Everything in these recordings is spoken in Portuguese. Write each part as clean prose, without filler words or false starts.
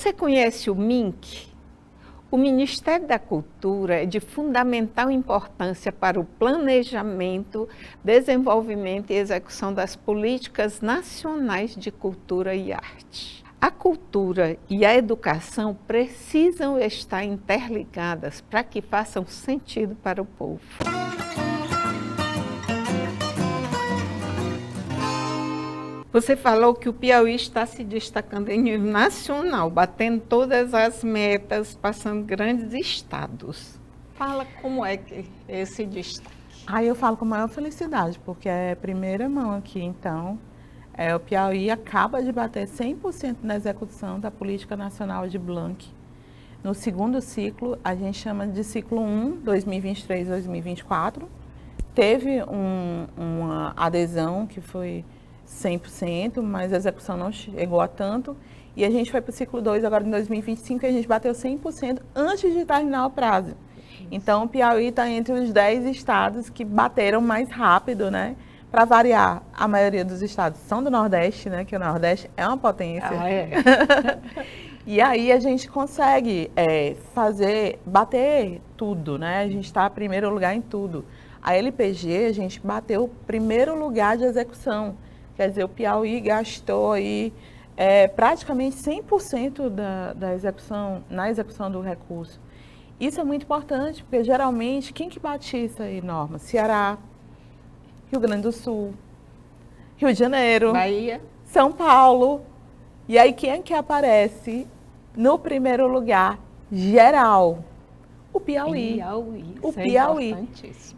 Você conhece o MINC? O Ministério da Cultura é de fundamental importância para o planejamento, desenvolvimento e execução das políticas nacionais de cultura e arte. A cultura e a educação precisam estar interligadas para que façam sentido para o povo. Você falou que o Piauí está se destacando em nível nacional, batendo todas as metas, passando grandes estados. Fala como é que é esse destaque. Aí eu falo com a maior felicidade, porque é primeira mão aqui, então, o Piauí acaba de bater 100% na execução da Política Nacional de Blanc. No segundo ciclo, a gente chama de ciclo 1, 2023-2024. Teve uma adesão que foi 100%, mas a execução não chegou a tanto. E a gente foi para o ciclo 2 agora em 2025 e a gente bateu 100% antes de terminar o prazo. Então, o Piauí está entre os 10 estados que bateram mais rápido, né? Para variar, a maioria dos estados são do Nordeste, né? Que o Nordeste é uma potência. Ah, é? E aí a gente consegue bater tudo, né? A gente está em primeiro lugar em tudo. A LPG, a gente bateu o primeiro lugar de execução. Quer dizer, o Piauí gastou aí praticamente 100% da execução, na execução do recurso. Isso é muito importante, porque geralmente, quem que bate isso aí, Norma? Ceará, Rio Grande do Sul, Rio de Janeiro, Bahia, São Paulo. E aí, quem é que aparece no primeiro lugar geral? O Piauí. O Piauí.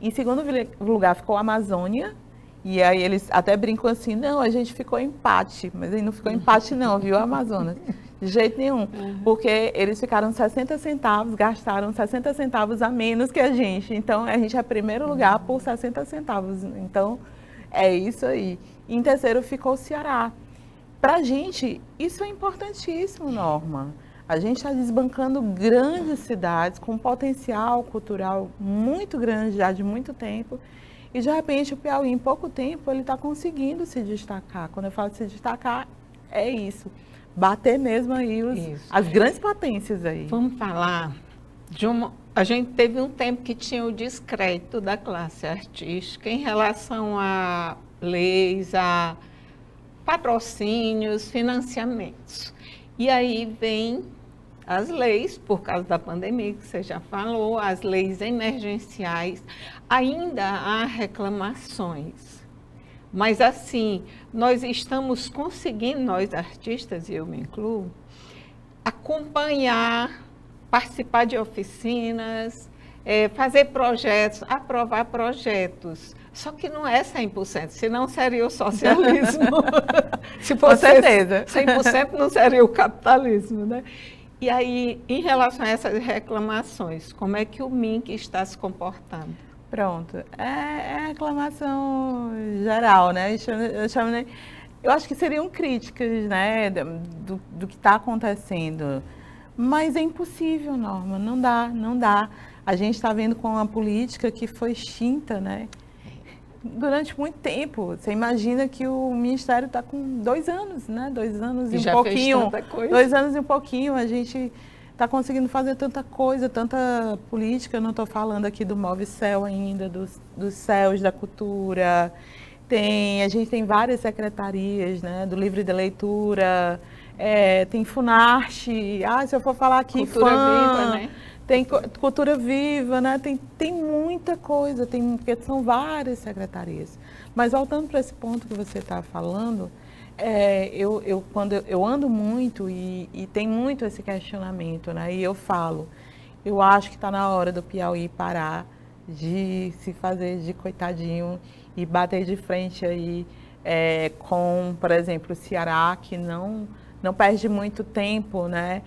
Em segundo lugar ficou a Amazônia. E aí eles até brincam assim, não, a gente ficou empate, mas aí não ficou empate não, viu, Amazonas? De jeito nenhum, porque eles ficaram 60 centavos, gastaram 60 centavos a menos que a gente, então a gente é primeiro lugar por 60 centavos, então é isso aí. Em terceiro ficou o Ceará. Pra gente, isso é importantíssimo, Norma. A gente está desbancando grandes cidades com potencial cultural muito grande já de muito tempo. E, de repente, o Piauí, em pouco tempo, ele está conseguindo se destacar. Quando eu falo de se destacar, é isso. Bater mesmo aí as grandes potências aí. Vamos falar de uma... A gente teve um tempo que tinha o descrédito da classe artística em relação a leis, a patrocínios, financiamentos. E aí vem as leis, por causa da pandemia, que você já falou, as leis emergenciais, ainda há reclamações. Mas, assim, nós estamos conseguindo, nós artistas, e eu me incluo, acompanhar, participar de oficinas, fazer projetos, aprovar projetos. Só que não é 100%, senão seria o socialismo. Se fosse 100%, não seria o capitalismo, né? E aí, em relação a essas reclamações, como é que o MINC está se comportando? Pronto, é reclamação geral, né? Eu acho que seriam críticas, né, do que está acontecendo. Mas é impossível, Norma, não dá. A gente está vendo com uma política que foi extinta, né? Durante muito tempo. Você imagina que o Ministério está com 2 anos, né? 2 anos e um pouquinho. Fez tanta coisa. 2 anos e um pouquinho. A gente está conseguindo fazer tanta coisa, tanta política. Eu não estou falando aqui do MOVCEL ainda, dos CELs da cultura. A gente tem várias secretarias, né? Do livro de leitura. Tem Funarte. Se eu for falar aqui, Cultura Viva, né? Tem Cultura Viva, né? Tem muita coisa, porque são várias secretarias. Mas voltando para esse ponto que você está falando, quando eu ando muito e tem muito esse questionamento, né? E eu falo, eu acho que está na hora do Piauí parar de se fazer de coitadinho e bater de frente aí com, por exemplo, o Ceará, que não perde muito tempo, né?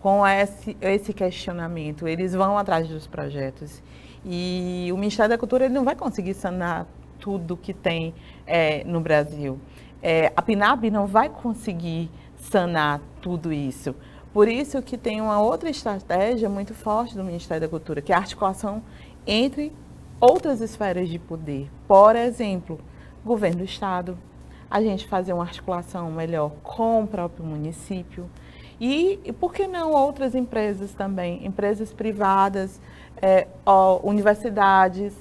Com esse questionamento, eles vão atrás dos projetos. E o Ministério da Cultura ele não vai conseguir sanar tudo que tem no Brasil. A PNAB não vai conseguir sanar tudo isso. Por isso que tem uma outra estratégia muito forte do Ministério da Cultura, que é a articulação entre outras esferas de poder. Por exemplo, governo do Estado, a gente fazer uma articulação melhor com o próprio município. E por que não outras empresas também? Empresas privadas, universidades.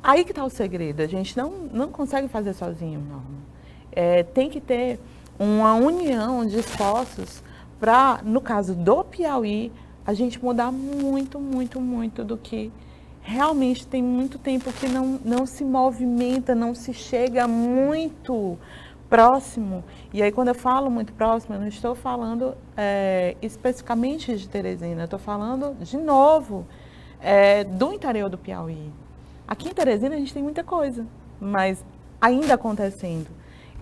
Aí que está o segredo. A gente não consegue fazer sozinho, Norma. Tem que ter uma união de esforços para, no caso do Piauí, a gente mudar muito, muito, muito do que realmente tem muito tempo que não se movimenta, não se chega muito próximo. E aí, quando eu falo muito próximo, eu não estou falando especificamente de Teresina, eu estou falando, de novo, do interior do Piauí. Aqui em Teresina a gente tem muita coisa, mas ainda acontecendo.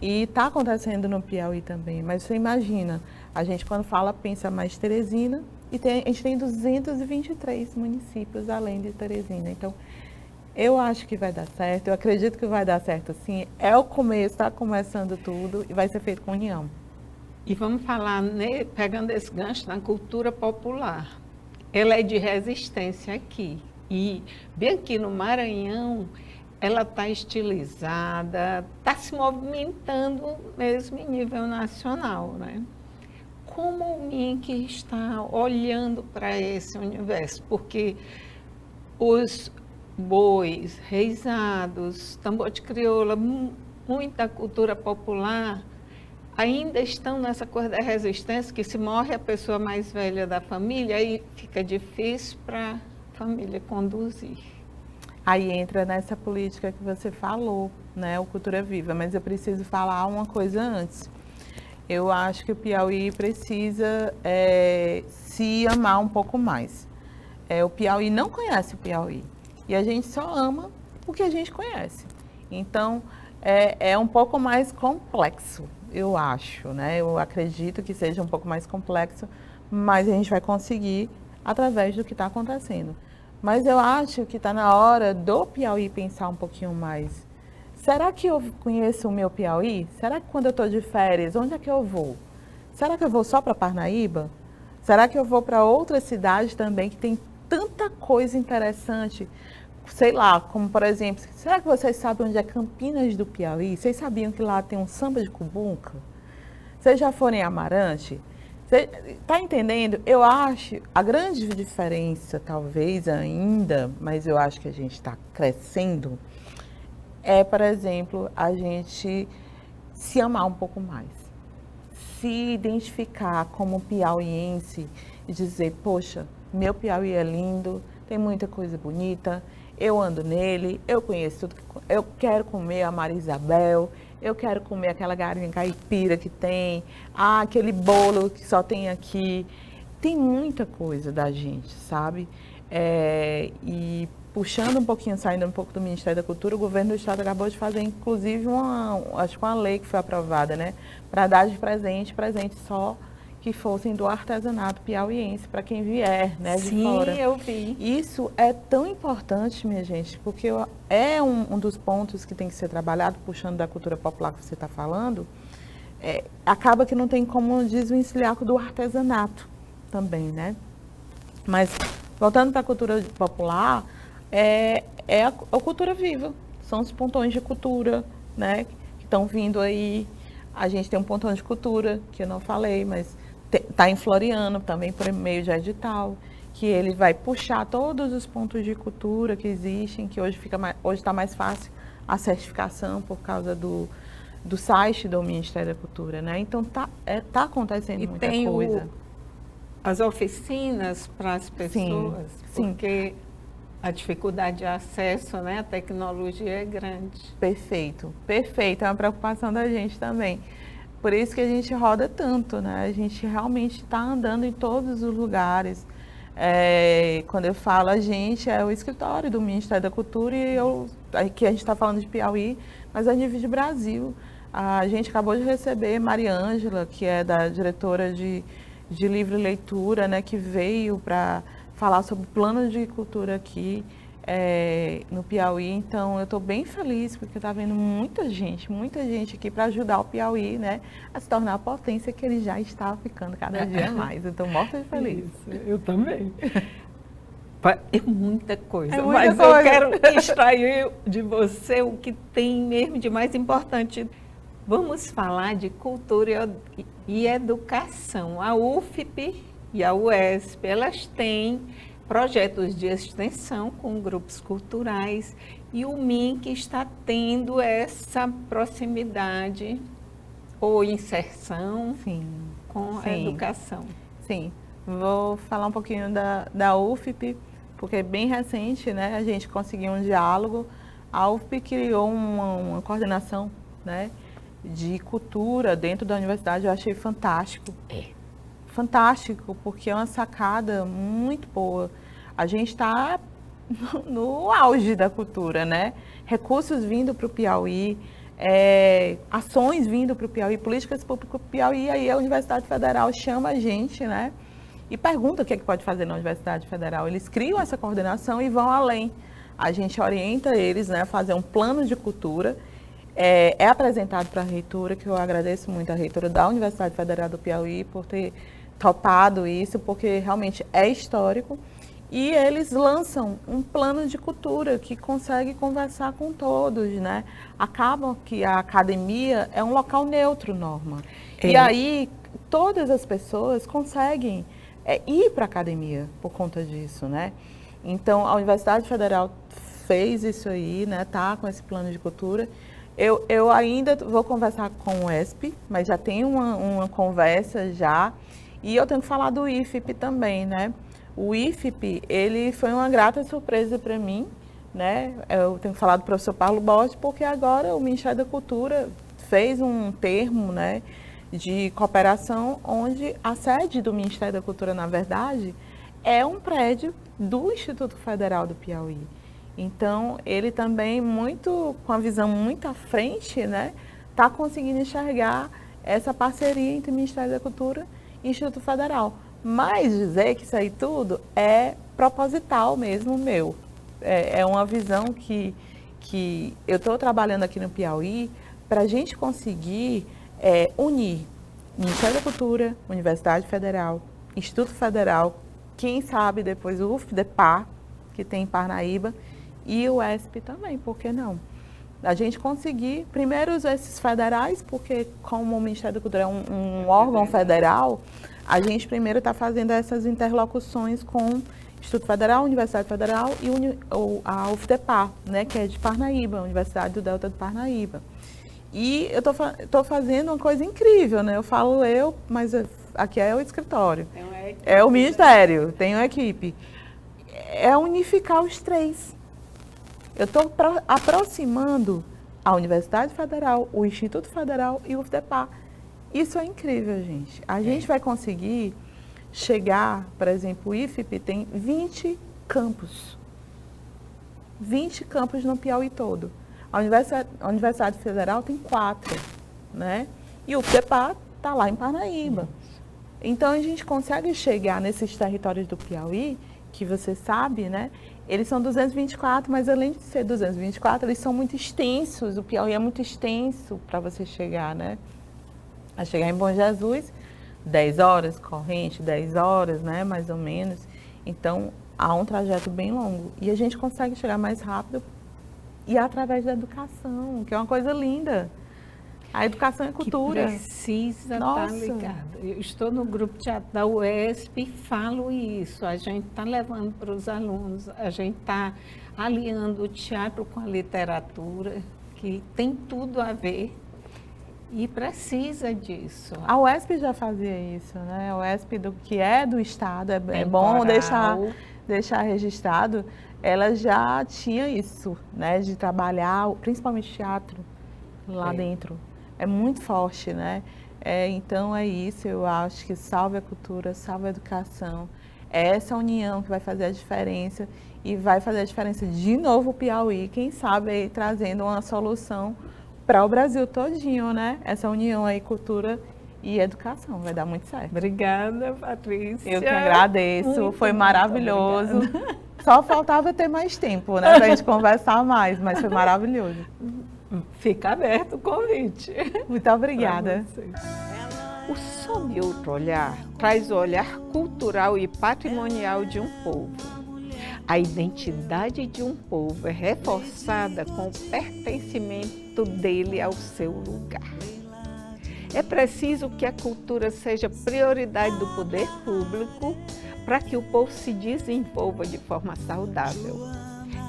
E está acontecendo no Piauí também. Mas você imagina, a gente quando fala, pensa mais Teresina, e a gente tem 223 municípios além de Teresina. Então, eu acho que vai dar certo, eu acredito que vai dar certo sim. É o começo, está começando tudo e vai ser feito com união. E vamos falar, né, pegando esse gancho na cultura popular. Ela é de resistência aqui. E bem aqui no Maranhão, ela está estilizada, está se movimentando mesmo em nível nacional, né? Como o MINC está olhando para esse universo? Porque os bois, reisados, tambor de crioula, muita cultura popular, ainda estão nessa coisa da resistência, que se morre a pessoa mais velha da família, aí fica difícil para a família conduzir. Aí entra nessa política que você falou, né, o Cultura Viva, mas eu preciso falar uma coisa antes. Eu acho que o Piauí precisa se amar um pouco mais. O Piauí não conhece o Piauí e a gente só ama o que a gente conhece. Então, é um pouco mais complexo, eu acho, né? Eu acredito que seja um pouco mais complexo, mas a gente vai conseguir através do que está acontecendo. Mas eu acho que está na hora do Piauí pensar um pouquinho mais. Será que eu conheço o meu Piauí? Será que quando eu estou de férias, onde é que eu vou? Será que eu vou só para Parnaíba? Será que eu vou para outra cidade também que tem tanta coisa interessante? Sei lá, como por exemplo, será que vocês sabem onde é Campinas do Piauí? Vocês sabiam que lá tem um samba de cumbuca? Vocês já foram em Amarante? Está entendendo? Eu acho a grande diferença, talvez ainda, mas eu acho que a gente está crescendo, por exemplo, a gente se amar um pouco mais. Se identificar como piauiense e dizer, poxa, meu Piauí é lindo, tem muita coisa bonita, eu ando nele, eu conheço tudo, eu quero comer a Maria Isabel, eu quero comer aquela galinha caipira que tem, aquele bolo que só tem aqui. Tem muita coisa da gente, sabe? E puxando um pouquinho, saindo um pouco do Ministério da Cultura, o governo do Estado acabou de fazer, inclusive, acho que uma lei que foi aprovada, né? Para dar de presente só que fossem do artesanato piauiense, para quem vier, né, de fora. Sim, eu vi. Isso é tão importante, minha gente, porque é um dos pontos que tem que ser trabalhado, puxando da cultura popular que você está falando, acaba que não tem como desvencilhar do artesanato também, né? Mas, voltando para a cultura popular, a cultura viva, são os pontões de cultura, né, que estão vindo aí. A gente tem um pontão de cultura, que eu não falei, mas está em Floriano, também por meio de edital, que ele vai puxar todos os pontos de cultura que existem, que hoje está mais fácil a certificação por causa do site do Ministério da Cultura, né? Então tá acontecendo e muita tem coisa. As oficinas para as pessoas, sim. Porque a dificuldade de acesso, né, à tecnologia é grande. Perfeito, é uma preocupação da gente também. Por isso que a gente roda tanto, né? A gente realmente está andando em todos os lugares. Quando eu falo a gente, é o escritório do Ministério da Cultura e aqui a gente está falando de Piauí, mas a nível de Brasil. A gente acabou de receber Maria Ângela, que é da diretora de livro e leitura, né? Que veio para falar sobre plano de cultura aqui no Piauí. Então, eu estou bem feliz porque está vendo muita gente aqui para ajudar o Piauí, né, a se tornar a potência que ele já está ficando cada dia mais. Eu estou morta de feliz. Isso, eu também. É muita coisa, mas eu quero extrair de você o que tem mesmo de mais importante Vamos falar de cultura e educação. A UFP e a UESP, elas têm projetos de extensão com grupos culturais e o MINC está tendo essa proximidade ou inserção Sim, com a sim. educação. Sim, vou falar um pouquinho da UFP, porque é bem recente, né? A gente conseguiu um diálogo. A UFP criou uma coordenação, né, de cultura dentro da universidade. Eu achei fantástico. Fantástico, porque é uma sacada muito boa. A gente está no auge da cultura, né? Recursos vindo para o Piauí, ações vindo para o Piauí, políticas públicas para o Piauí, aí a Universidade Federal chama a gente, né? E pergunta o que é que pode fazer na Universidade Federal. Eles criam essa coordenação e vão além. A gente orienta eles, né, a fazer um plano de cultura. É apresentado para a reitora, que eu agradeço muito a reitora da Universidade Federal do Piauí por ter topado isso, porque realmente é histórico. E eles lançam um plano de cultura que consegue conversar com todos, né? Acabam que a academia é um local neutro, Norma. E aí todas as pessoas conseguem ir para a academia por conta disso, né? Então a Universidade Federal fez isso aí, né? Tá com esse plano de cultura. Eu ainda vou conversar com o ESP, mas já tem uma conversa já. E eu tenho que falar do IFP também, né? O IFP, ele foi uma grata surpresa para mim, né? Eu tenho que falar do professor Paulo Borges, porque agora o Ministério da Cultura fez um termo, né, de cooperação, onde a sede do Ministério da Cultura, na verdade, é um prédio do Instituto Federal do Piauí. Então, ele também, com a visão muito à frente, né, está conseguindo enxergar essa parceria entre o Ministério da Cultura e o Instituto Federal. Mas dizer que isso aí tudo é proposital mesmo meu. É uma visão que eu estou trabalhando aqui no Piauí para a gente conseguir unir Ministério da Cultura, Universidade Federal, Instituto Federal, quem sabe depois o UFDEPAR, que tem em Parnaíba, e o ESP também, por que não? A gente conseguir, primeiro esses federais, porque como o Ministério da Cultura é um órgão federal, a gente primeiro está fazendo essas interlocuções com o Instituto Federal, Universidade Federal e a UFDEPAR, né, que é de Parnaíba, a Universidade do Delta de Parnaíba. E eu estou fazendo uma coisa incrível, né? Eu falo mas aqui é o escritório, é o Ministério, tem uma equipe. É unificar os três. Eu estou aproximando a Universidade Federal, o Instituto Federal e o UFDEPAR. Isso é incrível, gente. A gente vai conseguir chegar, por exemplo, o IFP tem 20 campos. 20 campos no Piauí todo. A Universidade Federal tem 4, né? E o UFDEPAR está lá em Parnaíba. Então, a gente consegue chegar nesses territórios do Piauí, que você sabe, né? Eles são 224, mas além de ser 224, eles são muito extensos. O Piauí é muito extenso para você chegar, né? A chegar em Bom Jesus, 10 horas, corrente, 10 horas, né? Mais ou menos. Então, há um trajeto bem longo. E a gente consegue chegar mais rápido e através da educação, que é uma coisa linda. A educação é cultura. Que precisa estar ligada. Eu estou no grupo teatro da UESP e falo isso. A gente está levando para os alunos, a gente está aliando o teatro com a literatura, que tem tudo a ver e precisa disso. A UESP já fazia isso, né? A UESP, que é do Estado, é bom deixar registrado, ela já tinha isso, né? De trabalhar, principalmente teatro, lá dentro. É muito forte, né? Então é isso, eu acho que salve a cultura, salve a educação. É essa união que vai fazer a diferença e vai fazer a diferença de novo o Piauí, quem sabe aí trazendo uma solução para o Brasil todinho, né? Essa união aí, cultura e educação, vai dar muito certo. Obrigada, Patrícia. Eu que agradeço, foi maravilhoso. Só faltava ter mais tempo, né? Para a gente conversar mais, mas foi maravilhoso. Fica aberto o convite. Muito obrigada. O Sob Outro Olhar traz o olhar cultural e patrimonial de um povo. A identidade de um povo é reforçada com o pertencimento dele ao seu lugar. É preciso que a cultura seja prioridade do poder público para que o povo se desenvolva de forma saudável.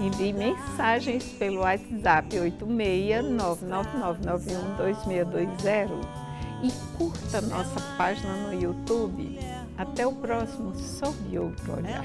Envie mensagens pelo WhatsApp 86-999912620 e curta nossa página no YouTube. Até o próximo Sob Outro Olhar.